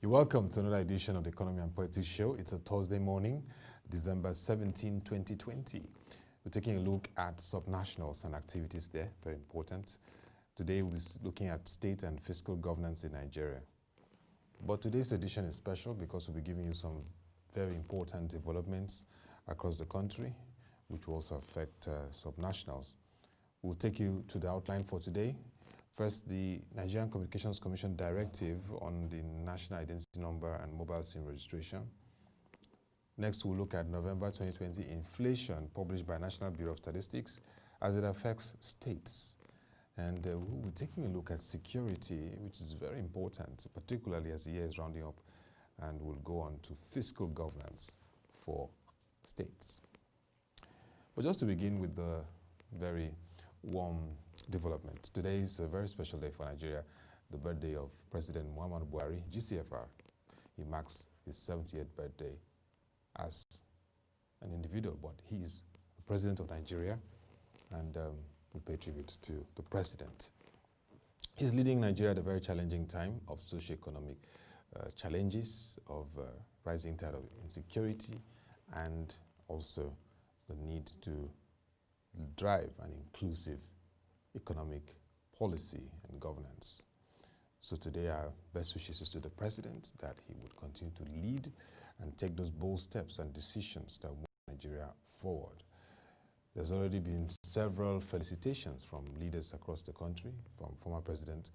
You're welcome to another edition of the Economy and Politics Show. It's a Thursday morning, December 17, 2020. We're taking a look at subnationals and activities there, very important. Today we'll be looking at state and fiscal governance in Nigeria. But today's edition is special because we'll be giving you some very important developments across the country, which will also affect subnationals. We'll take you to the outline for today. First, the Nigerian Communications Commission Directive on the National Identity Number and Mobile SIM registration. Next, we'll look at November 2020 inflation published by National Bureau of Statistics as it affects states. And we'll be taking a look at security, which is very important, particularly as the year is rounding up. And we'll go on to fiscal governance for states. But just to begin with the very warm development. Today is a very special day for Nigeria, the birthday of President Muhammadu Buhari, GCFR. He marks his 70th birthday as an individual, but he is the president of Nigeria, and we pay tribute to the president. He's leading Nigeria at a very challenging time of socio-economic challenges, of rising tide of insecurity, and also the need to drive an inclusive economic policy and governance. So today our best wishes is to the president that he would continue to lead and take those bold steps and decisions that move Nigeria forward. There's already been several felicitations from leaders across the country, from former President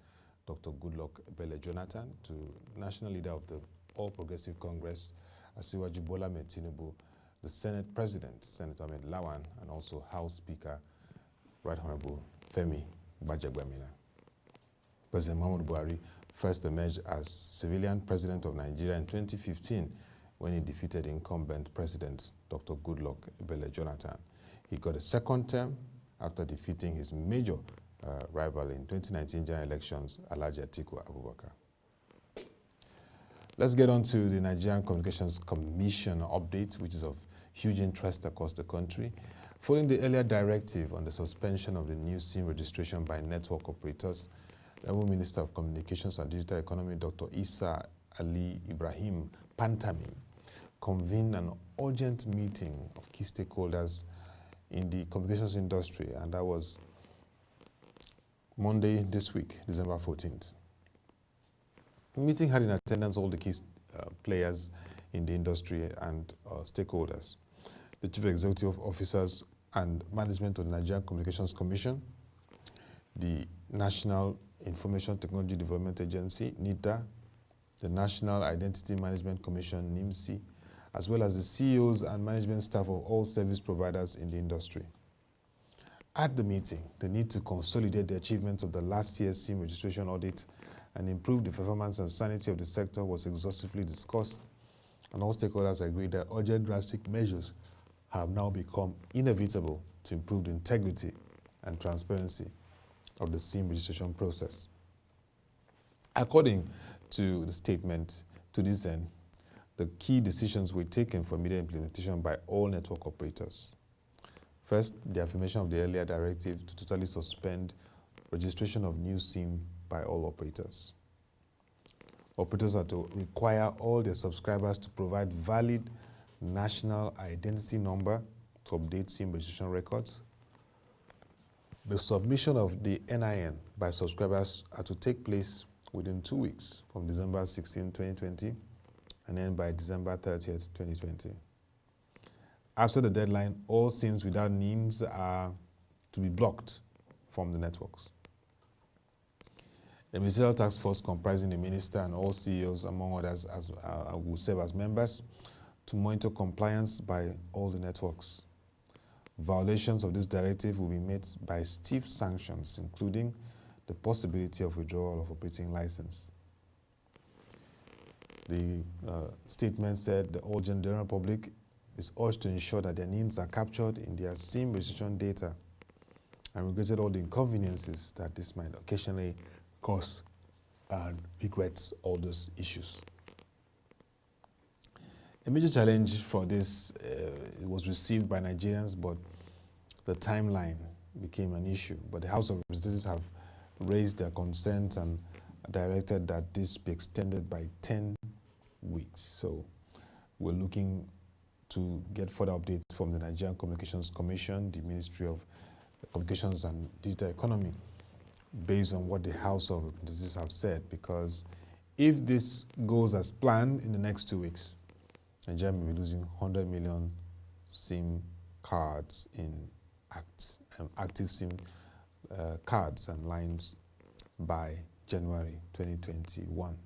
Dr. Goodluck Ebele Jonathan to national leader of the All Progressive Congress, Asiwaju Bola Ahmed Tinubu, the Senate President, Senator Ahmed Lawan, and also House Speaker, Right Honorable Femi Gbajagbaminna. President Muhammadu Buhari first emerged as civilian president of Nigeria in 2015 when he defeated incumbent President Dr. Goodluck Ebele Jonathan. He got a second term after defeating his major rival in 2019 general elections, Alhaji Atiku Abubakar. Let's get on to the Nigerian Communications Commission update, which is of huge interest across the country. Following the earlier directive on the suspension of the new SIM registration by network operators, the Minister of Communications and Digital Economy, Dr. Isa Ali Ibrahim Pantami, convened an urgent meeting of key stakeholders in the communications industry, and that was Monday this week, December 14th. The meeting had in attendance all the key players in the industry and stakeholders. The Chief Executive Officers and Management of the Nigerian Communications Commission, the National Information Technology Development Agency, NITA, the National Identity Management Commission, NIMC, as well as the CEOs and management staff of all service providers in the industry. At the meeting, the need to consolidate the achievements of the last year's SIM registration audit and improve the performance and sanity of the sector was exhaustively discussed, and all stakeholders agreed that urgent drastic measures have now become inevitable to improve the integrity and transparency of the SIM registration process. According to the statement, to this end, the key decisions were taken for immediate implementation by all network operators. First, the affirmation of the earlier directive to totally suspend registration of new SIM by all operators. Operators are to require all their subscribers to provide valid national identity number to update SIM registration records. The submission of the NIN by subscribers are to take place within 2 weeks from December 16, 2020, and then by December 30th, 2020. After the deadline, all SIMs without NINs are to be blocked from the networks. A ministerial task force comprising the minister and all CEOs, among others, will serve as members to monitor compliance by all the networks. Violations of this directive will be met by stiff sanctions, including the possibility of withdrawal of operating license. The statement said the all general public is urged to ensure that their needs are captured in their SIM registration data, and regretted all the inconveniences that this might occasionally cause, and regrets all those issues. A major challenge for this was received by Nigerians, but the timeline became an issue. But the House of Representatives have raised their concerns and directed that this be extended by 10 weeks. So we're looking to get further updates from the Nigerian Communications Commission, the Ministry of Communications and Digital Economy, based on what the House of Representatives have said, because if this goes as planned in the next 2 weeks, Nigeria may be losing 100 million SIM cards in active SIM cards and lines by January 2021.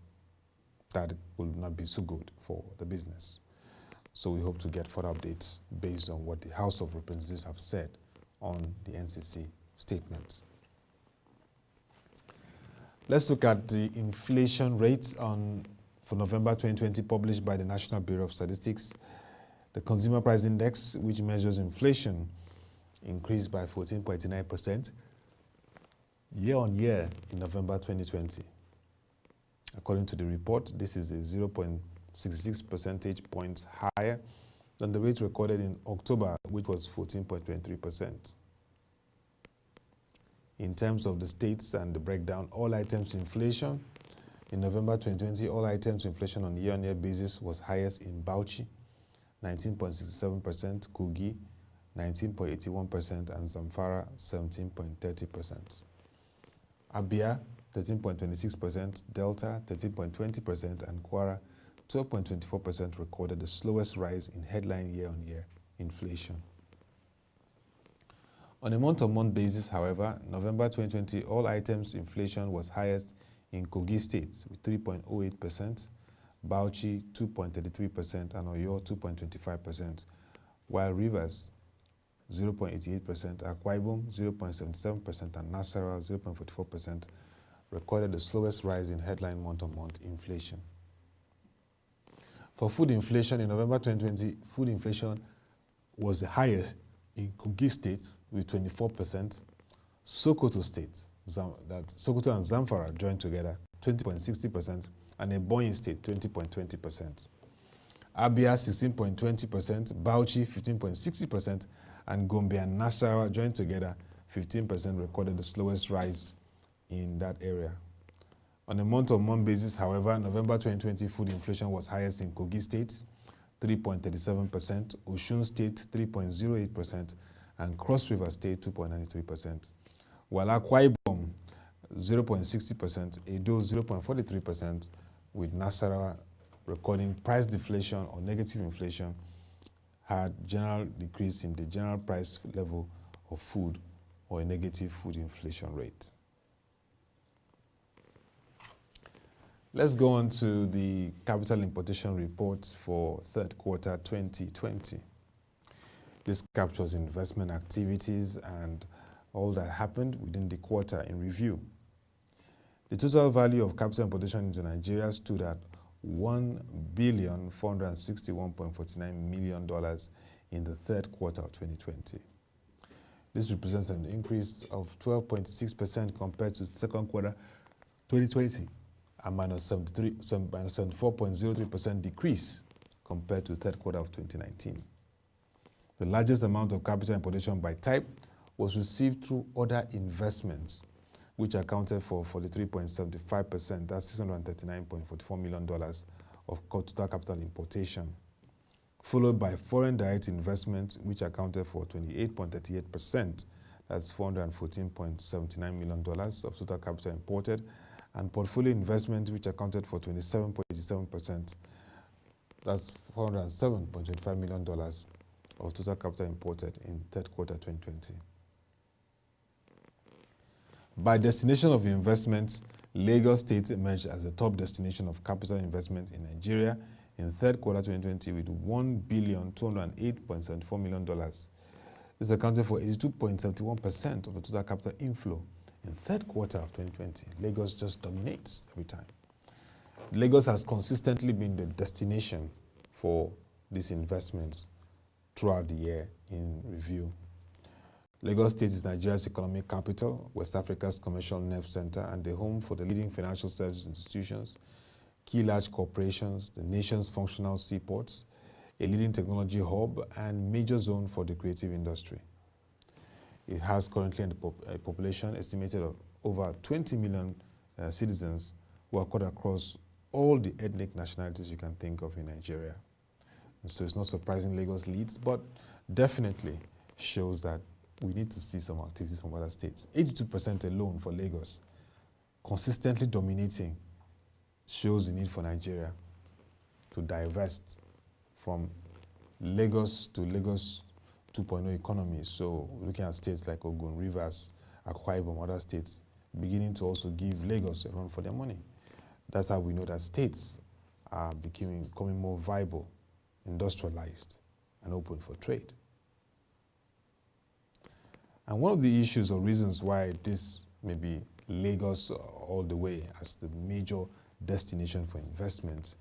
That will not be so good for the business. So we hope to get further updates based on what the House of Representatives have said on the NCC statement. Let's look at the inflation rates for November 2020 published by the National Bureau of Statistics. The Consumer Price Index, which measures inflation, increased by 14.9% year-on-year in November 2020. According to the report, this is a 0.66 percentage points higher than the rate recorded in October, which was 14.23%. In terms of the states and the breakdown, all items inflation in November 2020, all items inflation on a year-on-year basis was highest in Bauchi, 19.67%, Kogi, 19.81%, and Zamfara, 17.30%. Abia, 13.26%, Delta, 13.20%, and Kwara, 12.24% recorded the slowest rise in headline year-on-year inflation. On a month-on-month basis, however, November 2020, all items inflation was highest in Kogi State with 3.08%, Bauchi 2.33%, and Oyo 2.25%, while Rivers 0.88%, Akwa Ibom 0.77%, and Nasarawa 0.44% recorded the slowest rise in headline month-on-month inflation. For food inflation in November 2020, food inflation was the highest in Kogi State with 24%, Sokoto State, Sokoto and Zamfara joined together 20.60%, and Ebonyi State 20.20%. Abia 16.20%, Bauchi 15.60%, and Gombe and Nasarawa joined together 15% recorded the slowest rise in that area. On a month-on-month basis, however, November 2020 food inflation was highest in Kogi State, 3.37%, Osun State, 3.08%, and Cross River State, 2.93%, while Akwa Ibom, 0.60%, Edo, 0.43%, with Nasarawa recording price deflation or negative inflation, had general decrease in the general price level of food or a negative food inflation rate. Let's go on to the Capital Importation Report for third quarter 2020. This captures investment activities and all that happened within the quarter in review. The total value of capital importation into Nigeria stood at $1,461.49 million in the third quarter of 2020. This represents an increase of 12.6% compared to second quarter 2020, and minus 74.03% decrease compared to third quarter of 2019. The largest amount of capital importation by type was received through other investments, which accounted for 43.75%, that's $639.44 million of total capital importation, followed by foreign direct investment, which accounted for 28.38%, that's $414.79 million of total capital imported, and portfolio investment, which accounted for 27.87%, that's $407.25 million of total capital imported in third quarter 2020. By destination of investments, Lagos State emerged as the top destination of capital investment in Nigeria in third quarter 2020 with $1,208.74 million. This accounted for 82.71% of the total capital inflow in third quarter of 2020. Lagos just dominates every time. Lagos has consistently been the destination for these investments throughout the year in review. Lagos State is Nigeria's economic capital, West Africa's commercial nerve center, and the home for the leading financial services institutions, key large corporations, the nation's functional seaports, a leading technology hub, and major zone for the creative industry. It has currently a population estimated of over 20 million citizens who are cut across all the ethnic nationalities you can think of in Nigeria. And so it's not surprising Lagos leads, but definitely shows that we need to see some activities from other states. 82% alone for Lagos, consistently dominating, shows the need for Nigeria to divest from Lagos to Lagos 2.0 economy. So looking at states like Ogun, Rivers, Akwa Ibom, other states, beginning to also give Lagos a run for their money. That's how we know that states are becoming more viable, industrialized, and open for trade. And one of the issues or reasons why this may be Lagos all the way as the major destination for investment,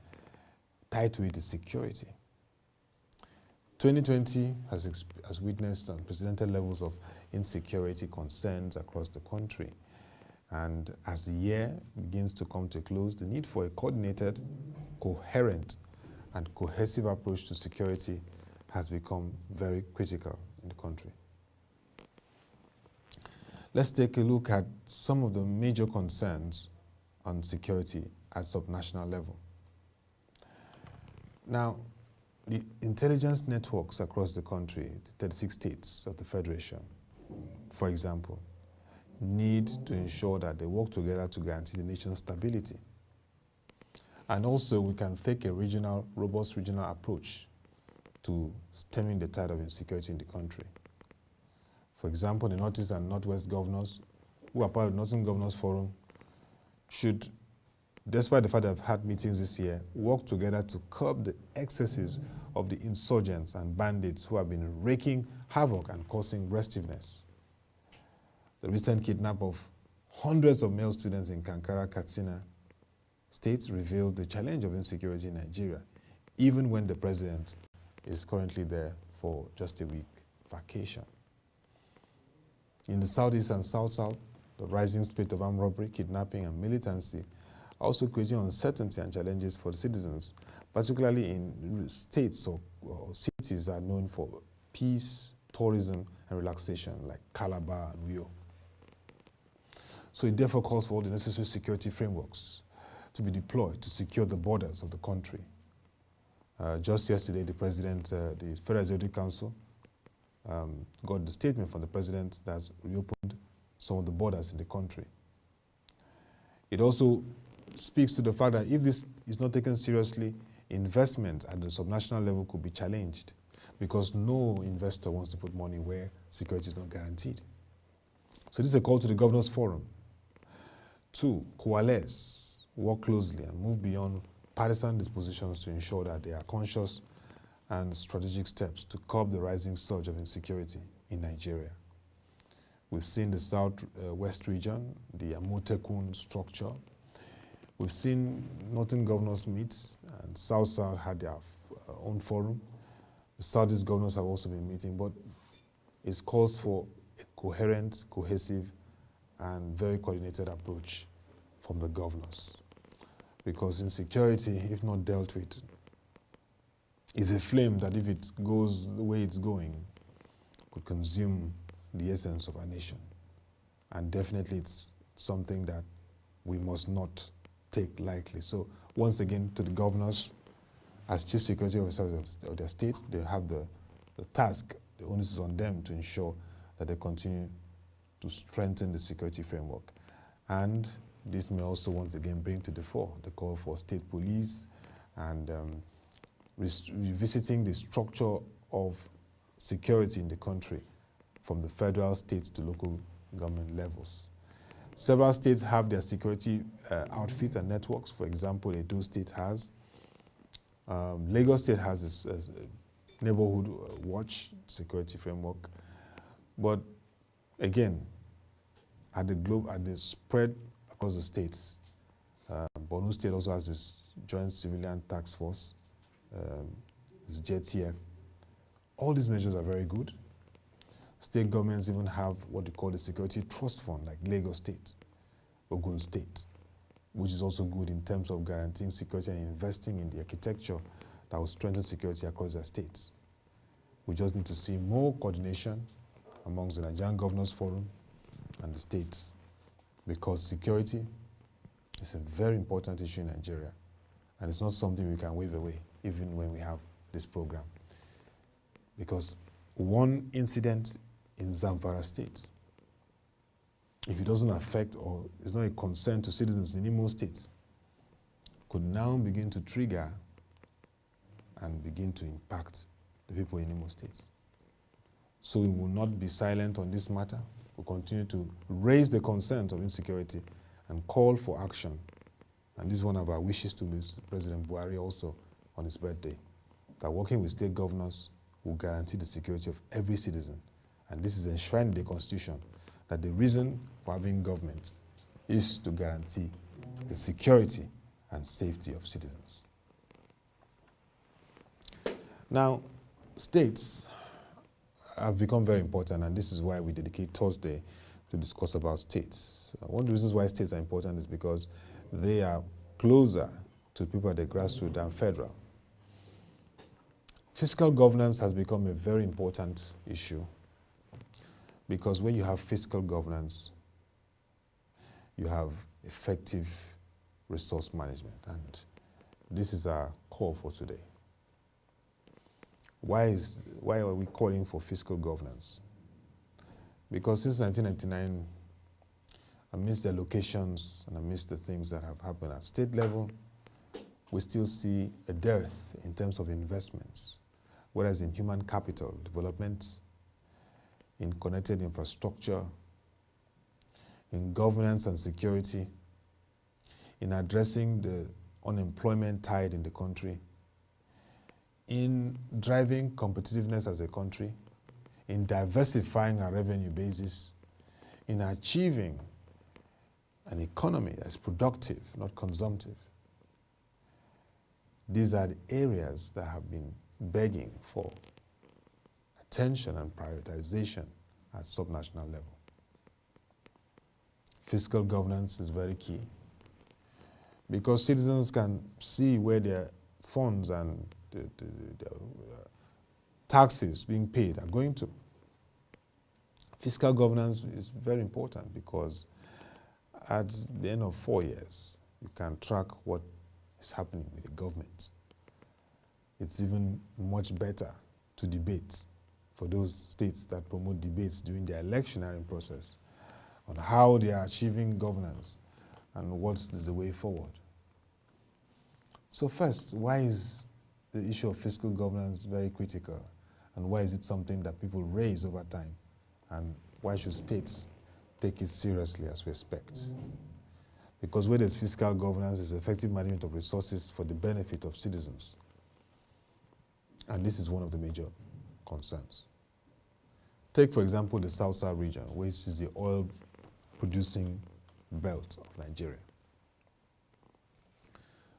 tied to it is security. 2020 has witnessed unprecedented levels of insecurity concerns across the country. And as the year begins to come to a close, the need for a coordinated, coherent, and cohesive approach to security has become very critical in the country. Let's take a look at some of the major concerns on security at subnational level. Now, the intelligence networks across the country, the 36 states of the Federation, for example, need to ensure that they work together to guarantee the nation's stability. And also, we can take a robust regional approach to stemming the tide of insecurity in the country. For example, the Northeast and Northwest governors, who are part of the Northern Governors Forum, should, despite the fact that they've had meetings this year, work together to curb the excesses of the insurgents and bandits who have been wreaking havoc and causing restiveness. The recent kidnap of hundreds of male students in Kankara, Katsina states revealed the challenge of insecurity in Nigeria, even when the president is currently there for just a week vacation. In the Southeast and South-South, the rising spate of armed robbery, kidnapping, and militancy are also creating uncertainty and challenges for the citizens, particularly in states or cities that are known for peace, tourism, and relaxation, like Calabar and Uyo. So it therefore calls for all the necessary security frameworks to be deployed to secure the borders of the country. Just yesterday, the president, the Federal Executive Council, got the statement from the president that's reopened some of the borders in the country. It also speaks to the fact that if this is not taken seriously, investment at the subnational level could be challenged because no investor wants to put money where security is not guaranteed. So this is a call to the Governors Forum to coalesce, work closely, and move beyond partisan dispositions to ensure that they are conscious and strategic steps to curb the rising surge of insecurity in Nigeria. We've seen the South-West region, the Amotekun structure. We've seen Northern governors meet, and South-South had their own forum. The Southeast governors have also been meeting, but it calls for a coherent, cohesive, and very coordinated approach from the governors. Because insecurity, if not dealt with, is a flame that if it goes the way it's going, could consume the essence of our nation. And definitely it's something that we must not take lightly. So once again, to the governors, as chief security officers of their state, they have the task, the onus is on them to ensure that they continue to strengthen the security framework. And this may also once again bring to the fore the call for state police and revisiting the structure of security in the country from the federal, state to local government levels. Several states have their security outfits and networks. For example, Edo State has. Lagos State has this neighborhood watch security framework. But again, at the spread across the states, Borno State also has this Joint Civilian Task Force, this JTF. All these measures are very good. State governments even have what they call the Security Trust Fund, like Lagos State, Ogun State, which is also good in terms of guaranteeing security and investing in the architecture that will strengthen security across their states. We just need to see more coordination amongst the Nigerian Governors Forum and the states, because security It's a very important issue in Nigeria, and it's not something we can wave away, even when we have this program. Because one incident in Zamfara State, if it doesn't affect or is not a concern to citizens in Imo State, could now begin to trigger and begin to impact the people in Imo State. So we will not be silent on this matter. We'll continue to raise the concerns of insecurity and call for action. And this is one of our wishes to President Buhari also on his birthday, that working with state governors will guarantee the security of every citizen. And this is enshrined in the Constitution, that the reason for having government is to guarantee the security and safety of citizens. Now, states have become very important, and this is why we dedicate Thursday to discuss about states. One of the reasons why states are important is because they are closer to people at the grassroots than federal. Fiscal governance has become a very important issue, because when you have fiscal governance, you have effective resource management, and this is our call for today. Why are we calling for fiscal governance? Because since 1999, amidst the allocations and amidst the things that have happened at state level, we still see a dearth in terms of investments, whereas in human capital development, in connected infrastructure, in governance and security, in addressing the unemployment tide in the country, in driving competitiveness as a country, in diversifying our revenue basis, in achieving an economy that's productive, not consumptive. These are the areas that have been begging for attention and prioritization at subnational level. Fiscal governance is very key, because citizens can see where their funds and the taxes being paid are going to. Fiscal governance is very important, because at the end of 4 years, you can track what is happening with the government. It's even much better to debate for those states that promote debates during their electioneering process on how they are achieving governance and what's the way forward. So first, why is the issue of fiscal governance very critical, and why is it something that people raise over time, and why should states take it seriously as we expect? Because where there's fiscal governance, there's effective management of resources for the benefit of citizens. And this is one of the major concerns. Take, for example, the South-South region, which is the oil-producing belt of Nigeria.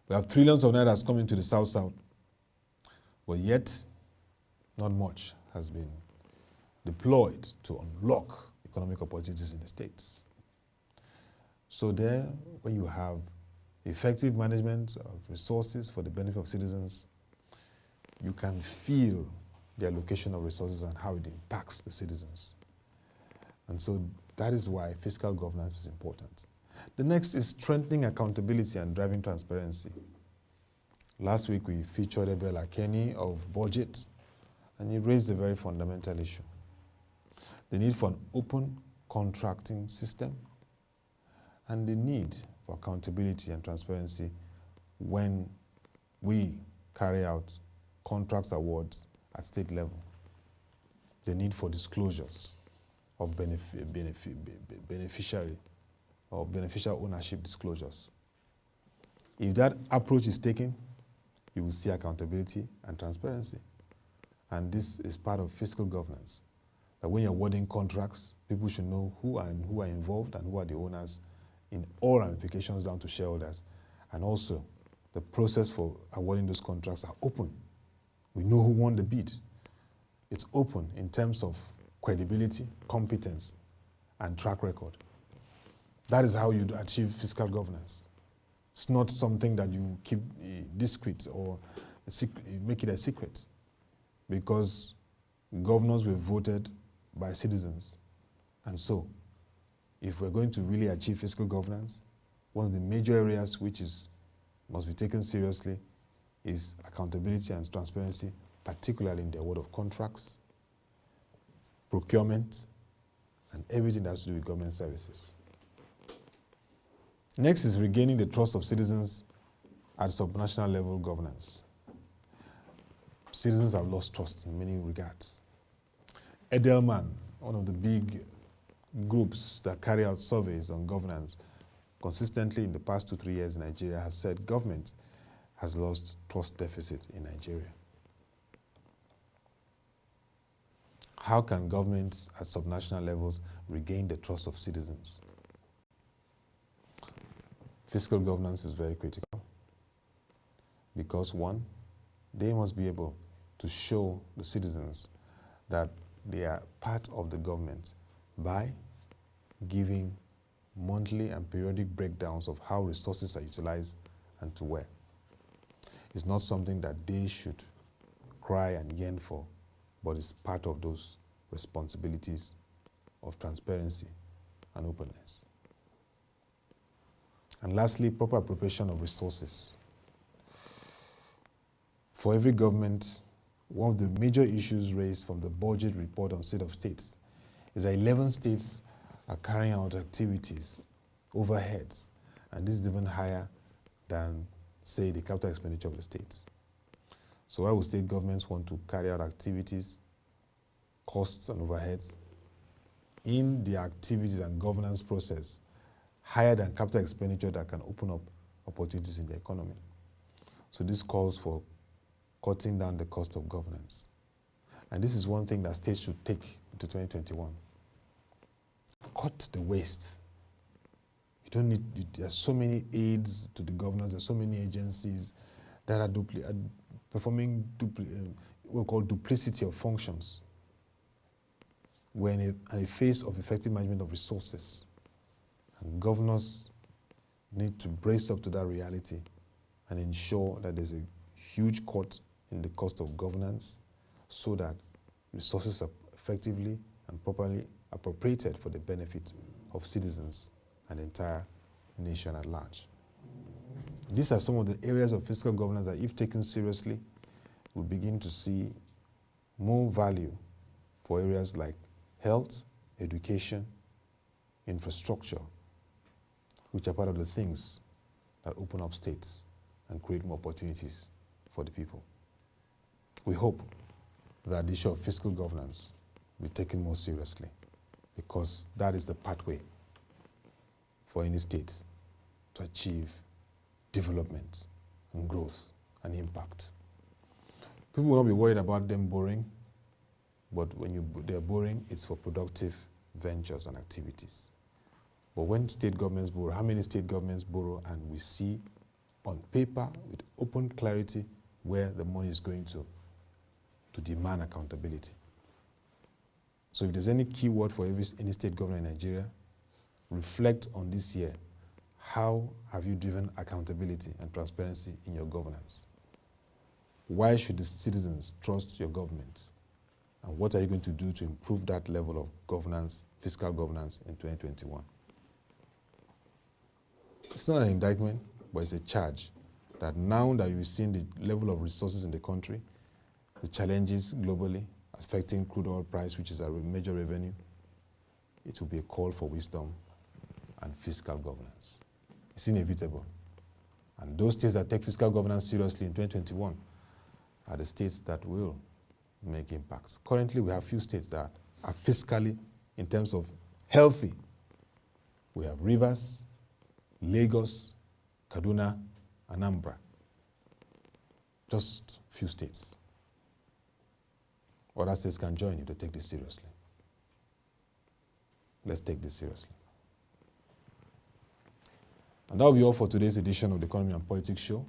We have trillions of naira coming to the South-South, but yet not much has been deployed to unlock economic opportunities in the states. So there, when you have effective management of resources for the benefit of citizens, you can feel the allocation of resources and how it impacts the citizens. And so that is why fiscal governance is important. The next is strengthening accountability and driving transparency. Last week we featured Ebel Akeni of Budget, and he raised a very fundamental issue. The need for an open contracting system, and the need for accountability and transparency when we carry out contracts awards at state level. The need for disclosures of beneficiary or beneficial ownership disclosures. If that approach is taken, you will see accountability and transparency. And this is part of fiscal governance. That when you're awarding contracts, people should know who are involved and who are the owners in all ramifications down to shareholders. And also, the process for awarding those contracts are open. We know who won the bid. It's open in terms of credibility, competence, and track record. That is how you achieve fiscal governance. It's not something that you keep discreet or make it a secret, because governors were voted by citizens. And so, if we're going to really achieve fiscal governance, one of the major areas which must be taken seriously is accountability and transparency, particularly in the award of contracts, procurement, and everything that has to do with government services. Next is regaining the trust of citizens at subnational level governance. Citizens have lost trust in many regards. Edelman, one of the big groups that carry out surveys on governance, consistently in the past 2-3 years in Nigeria has said government has lost trust deficit in Nigeria. How can governments at subnational levels regain the trust of citizens? Fiscal governance is very critical because, one, they must be able to show the citizens that they are part of the government by giving monthly and periodic breakdowns of how resources are utilized and to where. It's not something that they should cry and yearn for, but it's part of those responsibilities of transparency and openness. And lastly, proper appropriation of resources. For every government, one of the major issues raised from the budget report on state of states is that 11 states are carrying out activities, overheads, and this is even higher than, say, the capital expenditure of the states. So why would state governments want to carry out activities, costs and overheads in the activities and governance process higher than capital expenditure that can open up opportunities in the economy? So this calls for cutting down the cost of governance. And this is one thing that states should take into 2021. Cut the waste. You don't need, there's so many aids to the governors, there's so many agencies that are performing what we call duplicity of functions. We're in a phase of effective management of resources. And governors need to brace up to that reality and ensure that there's a huge cut in the cost of governance so that resources are effectively and properly appropriated for the benefit of citizens and the entire nation at large. These are some of the areas of fiscal governance that, if taken seriously, we'll begin to see more value for areas like health, education, infrastructure, which are part of the things that open up states and create more opportunities for the people. We hope that the issue of fiscal governance will be taken more seriously, because that is the pathway for any state to achieve development and growth and impact. People will not be worried about them borrowing, but when they're borrowing, it's for productive ventures and activities. But when state governments borrow, how many state governments borrow, and we see on paper with open clarity where the money is going to demand accountability. So if there's any key word for any state government in Nigeria, reflect on this year. How have you driven accountability and transparency in your governance? Why should the citizens trust your government? And what are you going to do to improve that level of governance, fiscal governance, in 2021? It's not an indictment, but it's a charge that now that you've seen the level of resources in the country, the challenges globally affecting crude oil price, which is a major revenue, it will be a call for wisdom and fiscal governance. It's inevitable. And those states that take fiscal governance seriously in 2021 are the states that will make impacts. Currently, we have few states that are fiscally, in terms of healthy. We have Rivers, Lagos, Kaduna, Anambra. Just few states. Other states can join you to take this seriously. Let's take this seriously. And that will be all for today's edition of the Economy and Politics Show.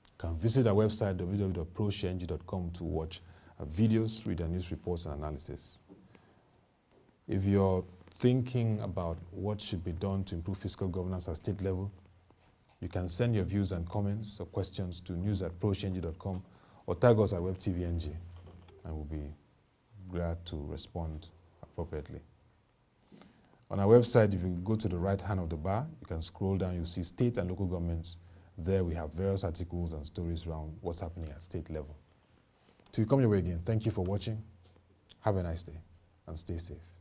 You can visit our website, www.proshenji.com, to watch our videos, read our news reports and analysis. If you're thinking about what should be done to improve fiscal governance at state level, you can send your views and comments or questions to news@proshenji.com or tag us at WebTVNG, and we'll be glad to respond appropriately. On our website, if you go to the right hand of the bar, you can scroll down, you see state and local governments. There we have various articles and stories around what's happening at state level. Till we come your way again, thank you for watching. Have a nice day and stay safe.